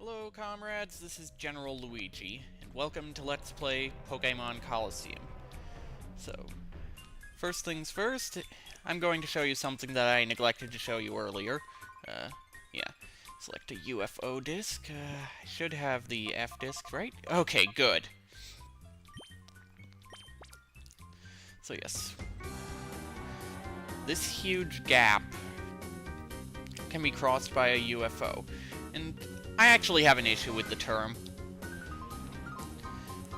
Hello comrades, this is General Luigi, and welcome to Let's Play Pokémon Colosseum. So, first things first, I'm going to show you something that I neglected to show you earlier. Yeah. Select a UFO disc. I should have the F disc, right? Okay, good. So yes. This huge gap can be crossed by a UFO, and I actually have an issue with the term.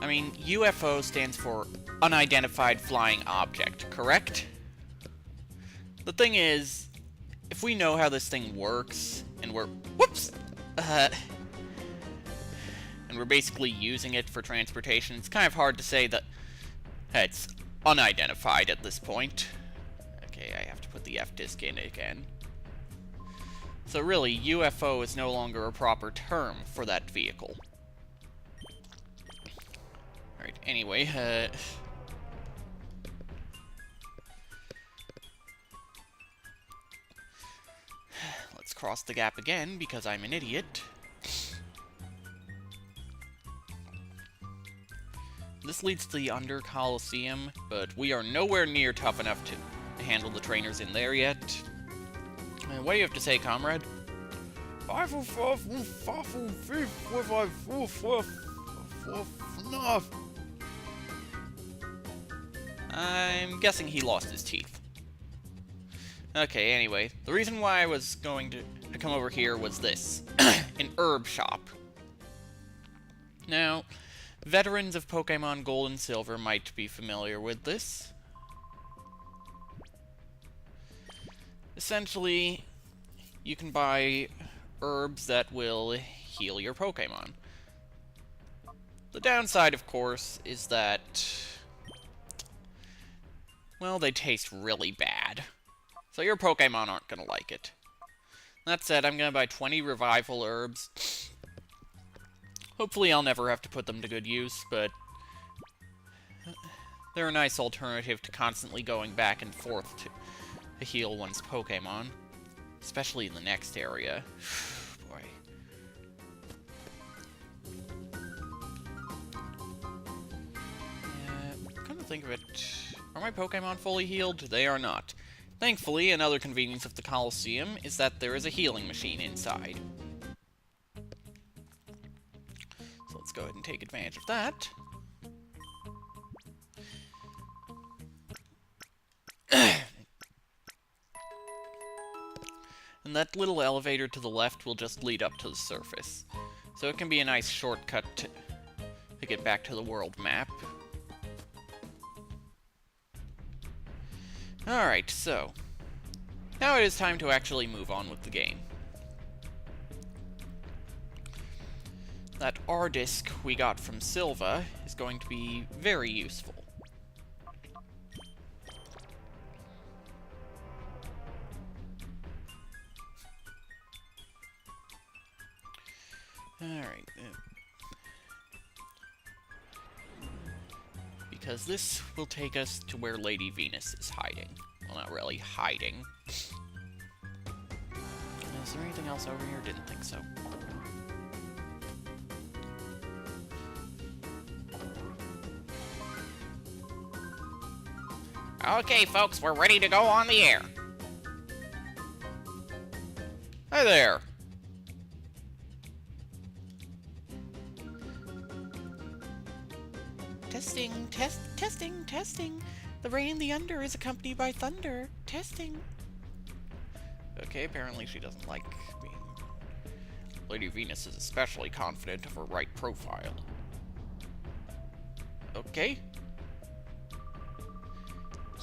I mean, UFO stands for Unidentified Flying Object, correct? The thing is, if we know how this thing works, and we're... Whoops! And we're basically using it for transportation, it's kind of hard to say that it's unidentified at this point. Okay, I have to put the F disc in again. So really, UFO is no longer a proper term for that vehicle. Alright, anyway, let's cross the gap again, because I'm an idiot. This leads to the Under Colosseum, but we are nowhere near tough enough to handle the trainers in there yet. What do you have to say, comrade? I'm guessing he lost his teeth. Okay, anyway, the reason why I was going to come over here was this. An herb shop. Now, veterans of Pokémon Gold and Silver might be familiar with this. Essentially, you can buy herbs that will heal your Pokémon. The downside, of course, is that, well, they taste really bad. So your Pokémon aren't going to like it. That said, I'm going to buy 20 revival herbs. Hopefully I'll never have to put them to good use, but they're a nice alternative to constantly going back and forth to heal one's Pokémon. Especially in the next area. Boy. Come to think of it, are my Pokémon fully healed? They are not. Thankfully, another convenience of the Colosseum is that there is a healing machine inside. So let's go ahead and take advantage of that. And that little elevator to the left will just lead up to the surface. So it can be a nice shortcut to get back to the world map. Alright, so now it is time to actually move on with the game. That R disc we got from Silva is going to be very useful. Alright. Because this will take us to where Lady Venus is hiding. Well, not really hiding. Is there anything else over here? Didn't think so. Okay, folks, we're ready to go on the air. Hi there. Testing, testing, testing. The rain in the under is accompanied by thunder. Testing. Okay, apparently she doesn't like me. Lady Venus is especially confident of her right profile. Okay.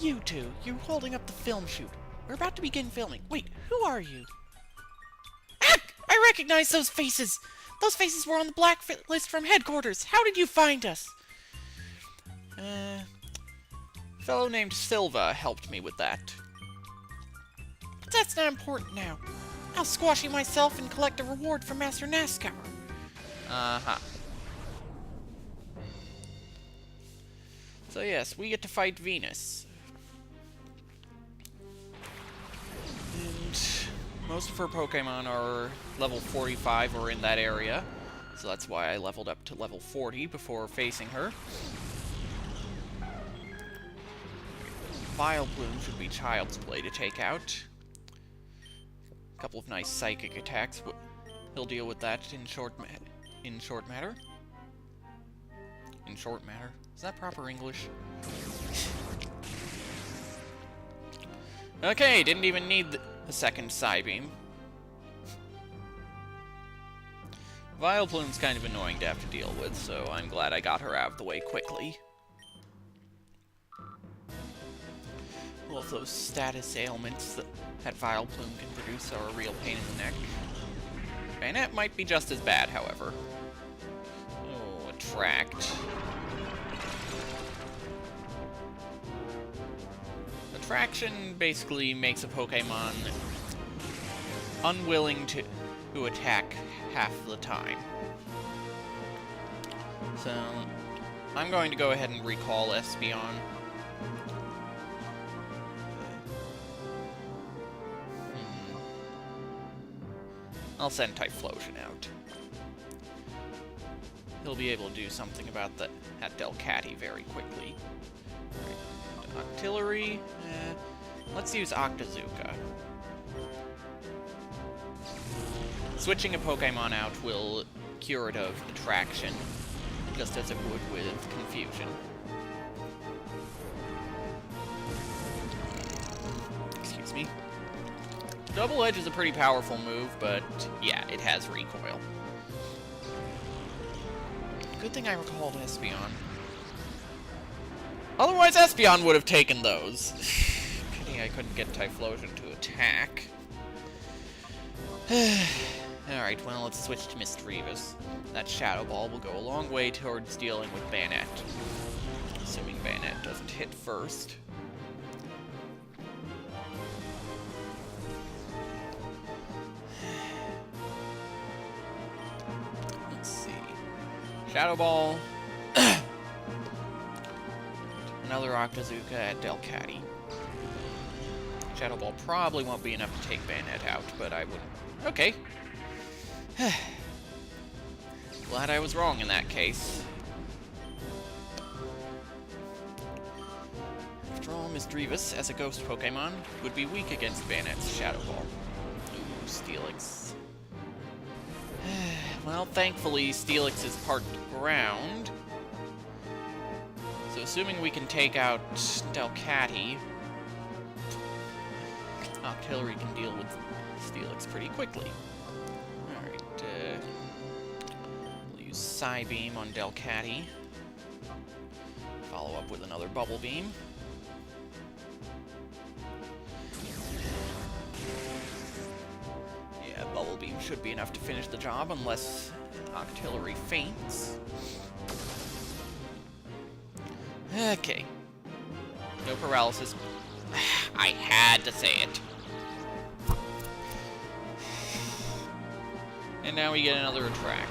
You two, you're holding up the film shoot. We're about to begin filming. Wait, who are you? Ack! I recognize those faces! Those faces were on the blacklist from headquarters. How did you find us? A fellow named Silva helped me with that. But that's not important now. I'll squash you myself and collect a reward from Master NASCAR. Uh-huh. So yes, we get to fight Venus. And... Most of her Pokemon are level 45 or in that area, so that's why I leveled up to level 40 before facing her. Vileplume should be child's play to take out. A couple of nice psychic attacks. He'll deal with that in short matter. In short matter? Is that proper English? Okay, didn't even need a second Psybeam. Vileplume's kind of annoying to have to deal with, so I'm glad I got her out of the way quickly. Well, if those status ailments that Vileplume can produce are a real pain in the neck. Bayonet might be just as bad, however. Oh, Attract. Attraction basically makes a Pokemon unwilling to attack half the time. So, I'm going to go ahead and recall Espeon. I'll send Typhlosion out. He'll be able to do something about that Delcatty very quickly. Right. Octillery. Let's use Octazooka. Switching a Pokemon out will cure it of Attraction, just as it would with Confusion. Excuse me. Double Edge is a pretty powerful move, but yeah, it has recoil. Good thing I recalled Espeon. Otherwise, Espeon would have taken those. Pity I couldn't get Typhlosion to attack. Alright, well, let's switch to Misdreavus. That Shadow Ball will go a long way towards dealing with Bayonet. Assuming Bayonet doesn't hit first. Let's see. Shadow Ball. Another Octazooka at Delcatty. Shadow Ball probably won't be enough to take Bayonet out, but I wouldn't. Okay. Glad I was wrong in that case. After all, Misdreavus, as a ghost Pokemon, would be weak against Bayonet's Shadow Ball. Ooh, Steelix. Well, thankfully, Steelix is part ground. So assuming we can take out Delcatty, Octillery can deal with Steelix pretty quickly. Alright, we'll use Psybeam on Delcatty. Follow up with another Bubble Beam. Yeah, Bubble Beam should be enough to finish the job unless Octillery faints. Okay. No paralysis. I had to say it. And now we get another Attract.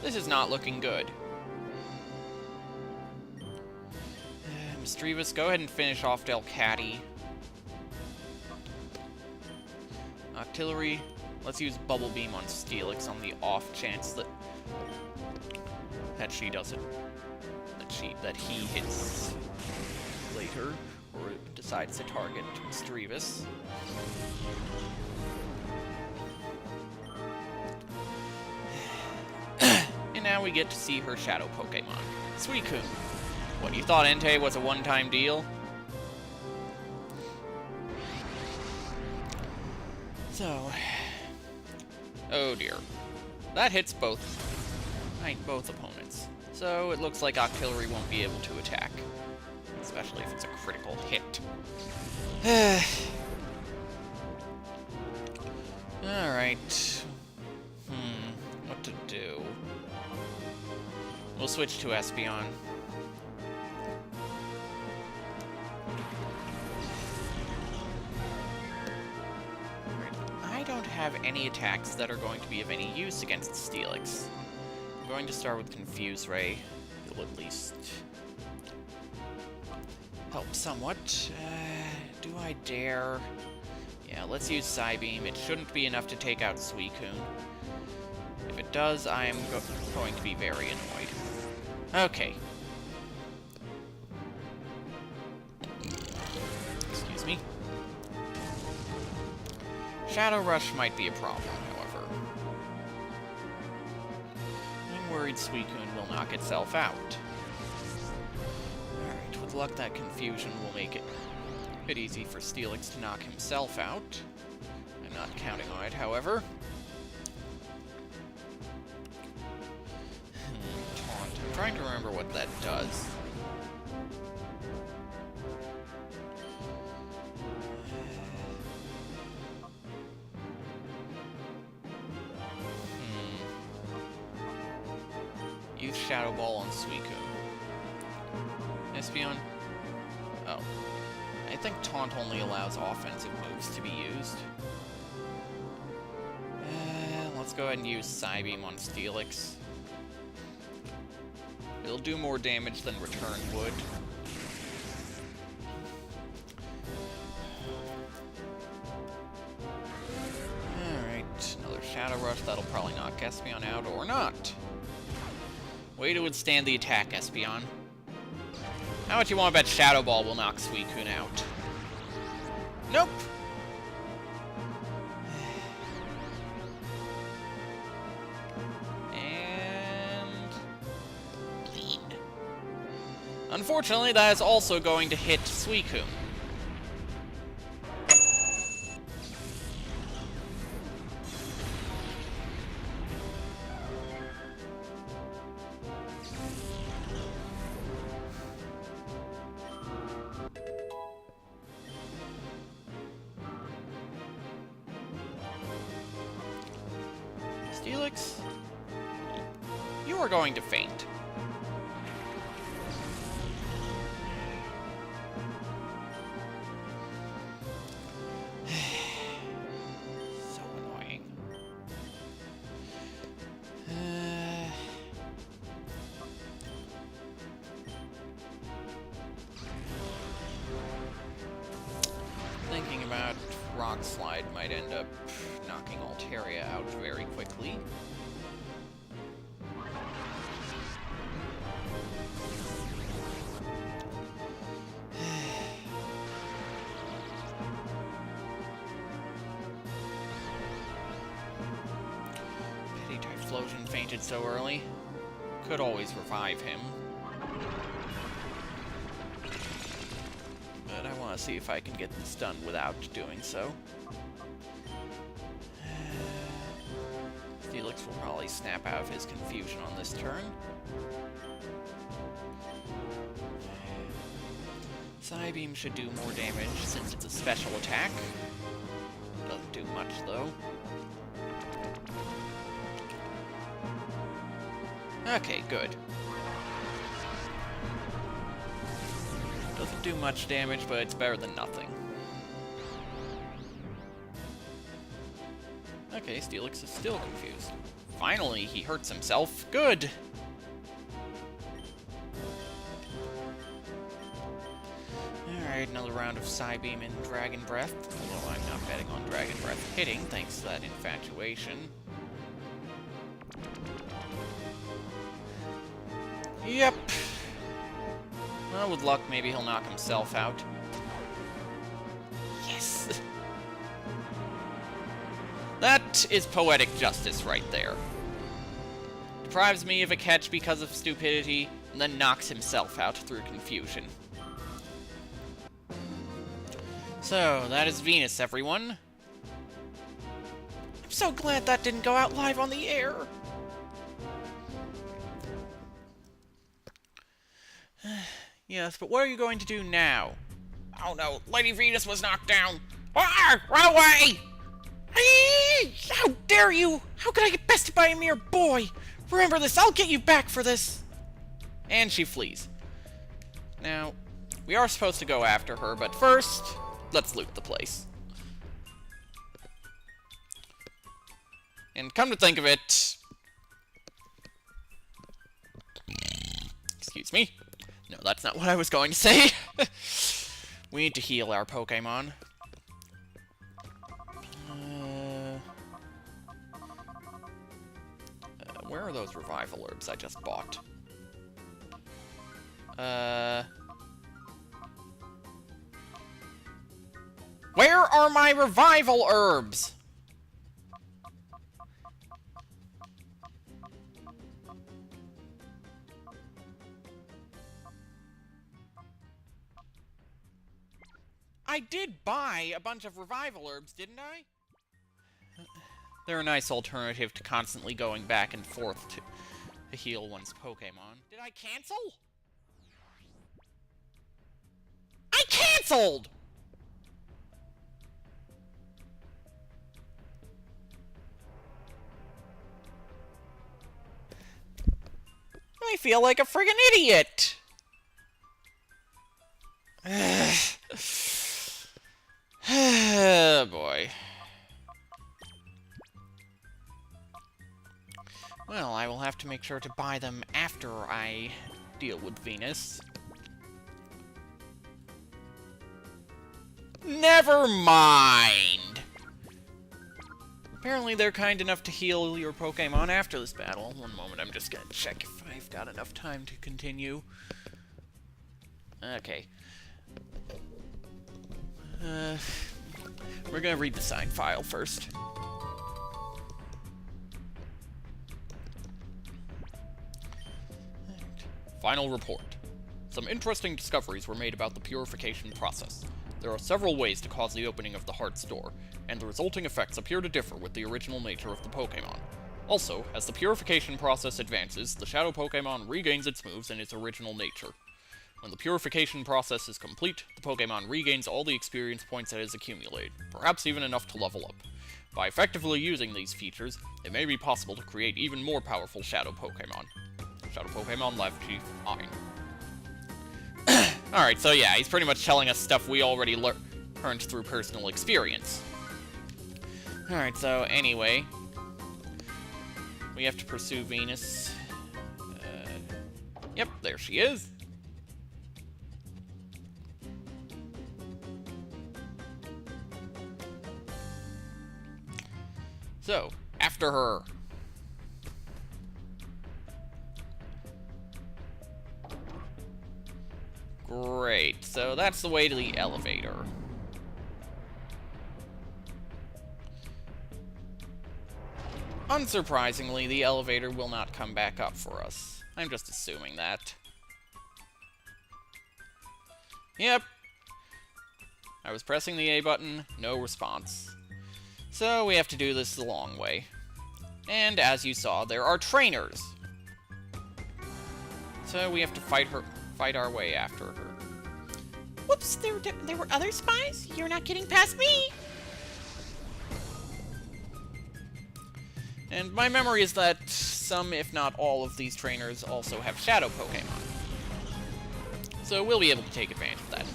This is not looking good. Misdreavus, go ahead and finish off Delcatty. Octillery, let's use Bubble Beam on Steelix on the off chance that she doesn't, that he hits later or decides to target Misdreavus. And now we get to see her Shadow Pokémon, Suicune. What, you thought Entei was a one-time deal? So, oh dear. That hits both opponents. So it looks like Octillery won't be able to attack, especially if it's a critical hit. Alright. What to do? We'll switch to Espeon. I don't have any attacks that are going to be of any use against Steelix. I'm going to start with Confuse Ray. It'll at least help somewhat. Do I dare? Yeah, let's use Psybeam. It shouldn't be enough to take out Suicune. If it does, I am going to be very annoyed. Okay. Excuse me. Shadow Rush might be a problem, however. I'm worried Suicune will knock itself out. Alright, with luck that confusion will make it a bit easy for Steelix to knock himself out. I'm not counting on it, however. Taunt. I'm trying to remember what that does. Use Shadow Ball on Suicune. Espeon? Oh. I think Taunt only allows offensive moves to be used. Let's go ahead and use Psybeam on Steelix. It'll do more damage than Return would. Alright, another Shadow Rush. That'll probably knock Espeon out, or not. Way to withstand the attack, Espeon. How much you want to bet Shadow Ball will knock Suicune out? Nope! And... Bleed. Unfortunately, that is also going to hit Suicune. Steelix, you are going to faint. So annoying. Thinking about Rock Slide might end up knocking Altaria out very quickly. Pity Typhlosion fainted so early. Could always revive him. But I want to see if I can get this done without doing so. Steelix will probably snap out of his confusion on this turn. Psybeam should do more damage since it's a special attack. Doesn't do much, though. Okay, good. Doesn't do much damage, but it's better than nothing. Okay, Steelix is still confused. Finally, he hurts himself. Good! Alright, another round of Psybeam and Dragon Breath. Although I'm not betting on Dragon Breath hitting, thanks to that infatuation. Yep. Well, with luck, maybe he'll knock himself out. Yes! That is poetic justice right there. Deprives me of a catch because of stupidity, and then knocks himself out through confusion. So, that is Venus, everyone. I'm so glad that didn't go out live on the air. Yes, but what are you going to do now? Oh no, Lady Venus was knocked down. Ah, run away! How dare you! How could I get bested by a mere boy? Remember this, I'll get you back for this! And she flees. Now, we are supposed to go after her, but first, let's loot the place. And come to think of it... Excuse me. No, that's not what I was going to say. We need to heal our Pokémon. Where are those revival herbs I just bought? Where are my revival herbs? I did buy a bunch of revival herbs, didn't I? They're a nice alternative to constantly going back and forth to heal one's Pokémon. Did I cancel? I canceled! I feel like a friggin' idiot! Oh, boy. Well, I will have to make sure to buy them after I deal with Venus. Never mind! Apparently they're kind enough to heal your Pokémon after this battle. One moment, I'm just gonna check if I've got enough time to continue. Okay. We're gonna read the sign file first. Final report. Some interesting discoveries were made about the purification process. There are several ways to cause the opening of the heart's door, and the resulting effects appear to differ with the original nature of the Pokémon. Also, as the purification process advances, the Shadow Pokémon regains its moves and its original nature. When the purification process is complete, the Pokémon regains all the experience points it has accumulated, perhaps even enough to level up. By effectively using these features, it may be possible to create even more powerful Shadow Pokémon. Shadow Pokémon Live Chief Ein. Alright, so yeah, he's pretty much telling us stuff we already learned through personal experience. Alright, so anyway, we have to pursue Venus. Yep, there she is. So, after her. Great, so that's the way to the elevator. Unsurprisingly, the elevator will not come back up for us. I'm just assuming that. Yep. I was pressing the A button, no response. So we have to do this the long way. And as you saw, there are trainers. So we have to fight our way after her. Whoops, there were other spies? You're not getting past me! And my memory is that some, if not all, of these trainers also have Shadow Pokémon. So we'll be able to take advantage of that.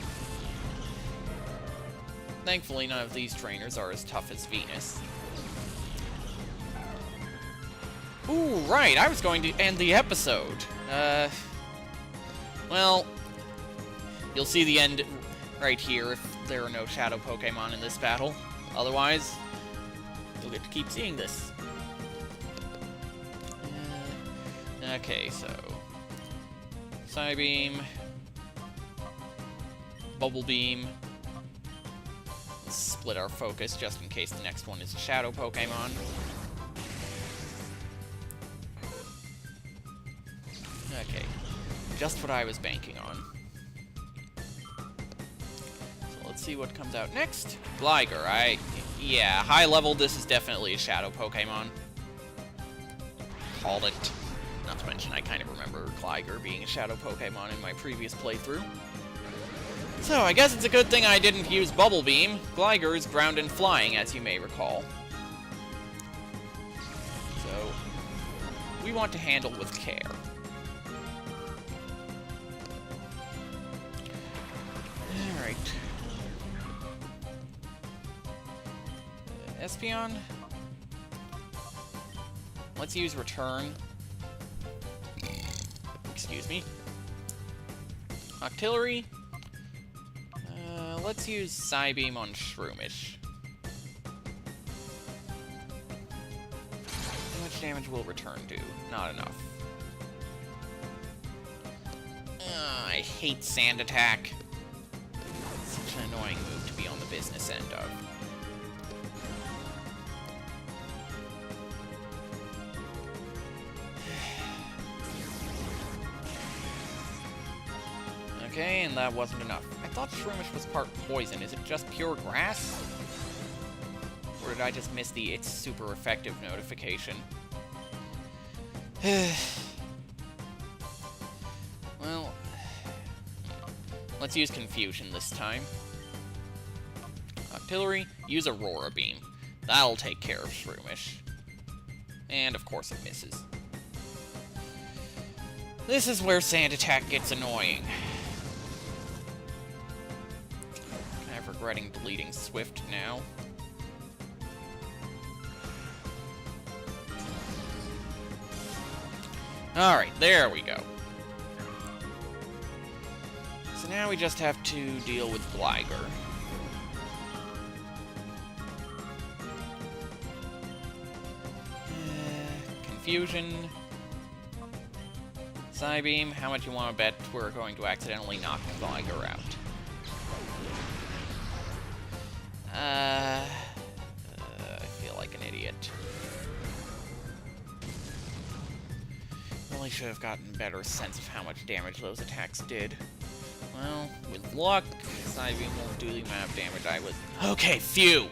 Thankfully, none of these trainers are as tough as Venus. Ooh, right, I was going to end the episode. Well, you'll see the end right here if there are no Shadow Pokémon in this battle. Otherwise, you'll get to keep seeing this. Okay, so Psybeam, Bubble Beam. Let's split our focus just in case the next one is a Shadow Pokémon. Okay, just what I was banking on. So let's see what comes out next. Gligar, yeah, high level, this is definitely a Shadow Pokémon. Called it. Not to mention, I kind of remember Gligar being a Shadow Pokémon in my previous playthrough. So, I guess it's a good thing I didn't use Bubble Beam. Gligar is ground and flying, as you may recall. So, we want to handle with care. Alright. Espeon? Let's use Return. Excuse me. Octillery? let's use Psybeam on Shroomish. How much damage will return do? Not enough. I hate Sand Attack. It's such an annoying move to be on the business end of. Okay, and that wasn't enough. I thought Shroomish was part poison. Is it just pure grass? Or did I just miss the "it's super effective" notification? Well, let's use Confusion this time. Artillery, use Aurora Beam. That'll take care of Shroomish. And of course it misses. This is where Sand Attack gets annoying. Kind of regretting deleting Swift now. Alright, there we go. So now we just have to deal with Gligar. Confusion. Psybeam, how much you want to bet we're going to accidentally knock Gligar out? I feel like an idiot. Really should have gotten a better sense of how much damage those attacks did. Well, with luck, Psybeam won't do the amount of damage I was... Okay, phew!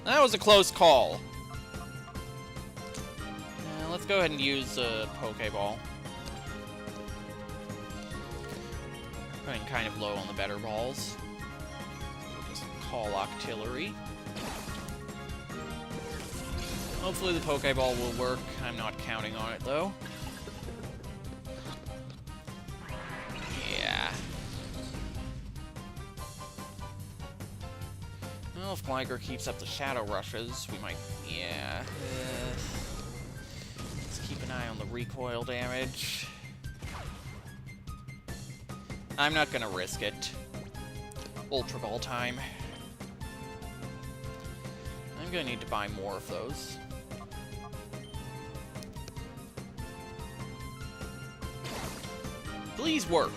That was a close call. Let's go ahead and use a Pokeball. Going kind of low on the better balls. We'll just call Octillery. Hopefully the Pokeball will work. I'm not counting on it, though. Yeah. Well, if Gligar keeps up the Shadow Rushes, we might... Yeah. Let's keep an eye on the recoil damage. I'm not gonna risk it. Ultra Ball time. I'm gonna need to buy more of those. Please work.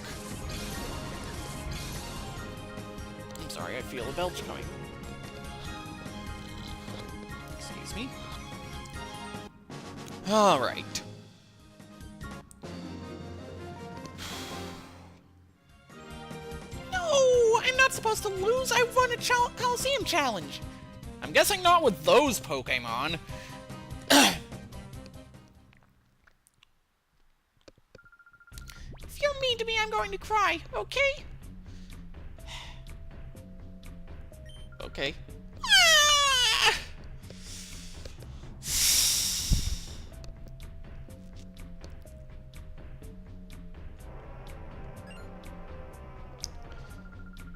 I'm sorry, I feel a belch coming. Excuse me. Alright. No, I'm not supposed to lose. I won a Colosseum challenge. I'm guessing not with those Pokemon. If you're mean to me, I'm going to cry, okay? Okay. Ah!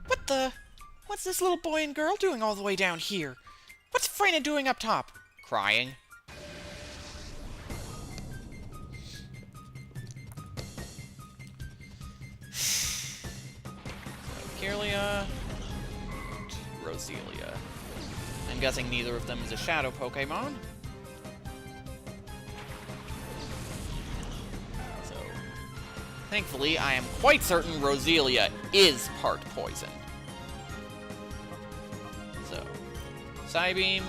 What the? What's this little boy and girl doing all the way down here? What's Freyna doing up top? Crying. Kirlia, Roselia. I'm guessing neither of them is a Shadow Pokémon. So, thankfully, I am quite certain Roselia is part poison. So, Psybeam,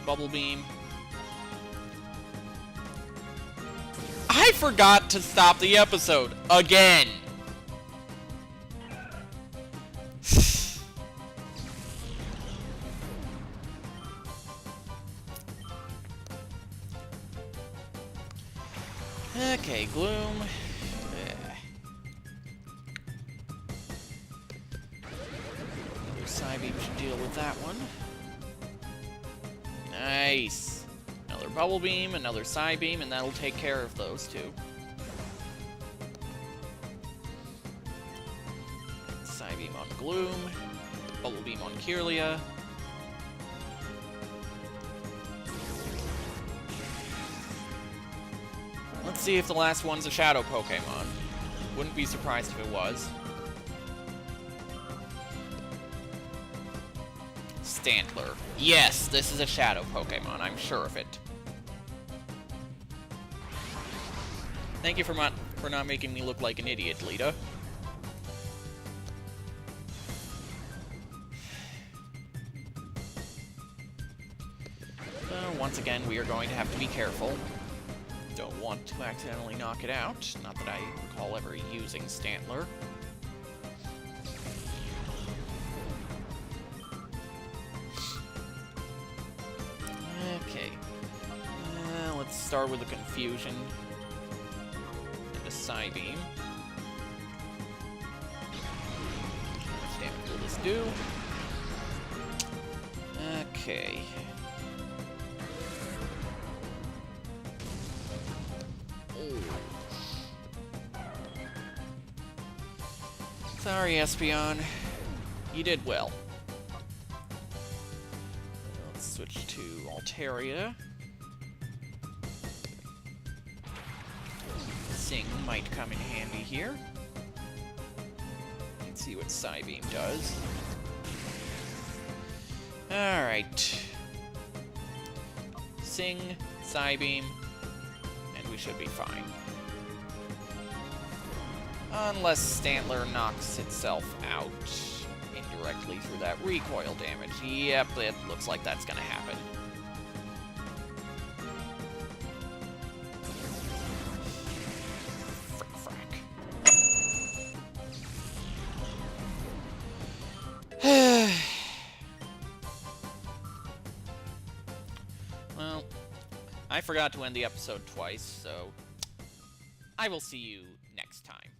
Bubble Beam. I forgot to stop the episode again. Okay, Gloom. Another Psybeam should deal with that one. Nice. Another Bubble Beam, another Psybeam, and that'll take care of those two. Psybeam on Gloom. Bubble Beam on Kirlia. Let's Let's see if the last one's a Shadow Pokémon. Wouldn't be surprised if it was. Stantler. Yes, this is a Shadow Pokémon, I'm sure of it. Thank you for not making me look like an idiot, Lita. Once again, we are going to have to be careful. Don't want to accidentally knock it out. Not that I recall ever using Stantler. Okay. Let's start with a Confusion. And a Psybeam. How much damage will this do? Okay. Sorry, Espeon. You did well. Let's switch to Altaria. Sing might come in handy here. Let's see what Psybeam does. Alright. Sing, Psybeam, and we should be fine. Unless Stantler knocks itself out indirectly through that recoil damage. Yep, it looks like that's gonna happen. Frick. Well, I forgot to end the episode twice, so I will see you next time.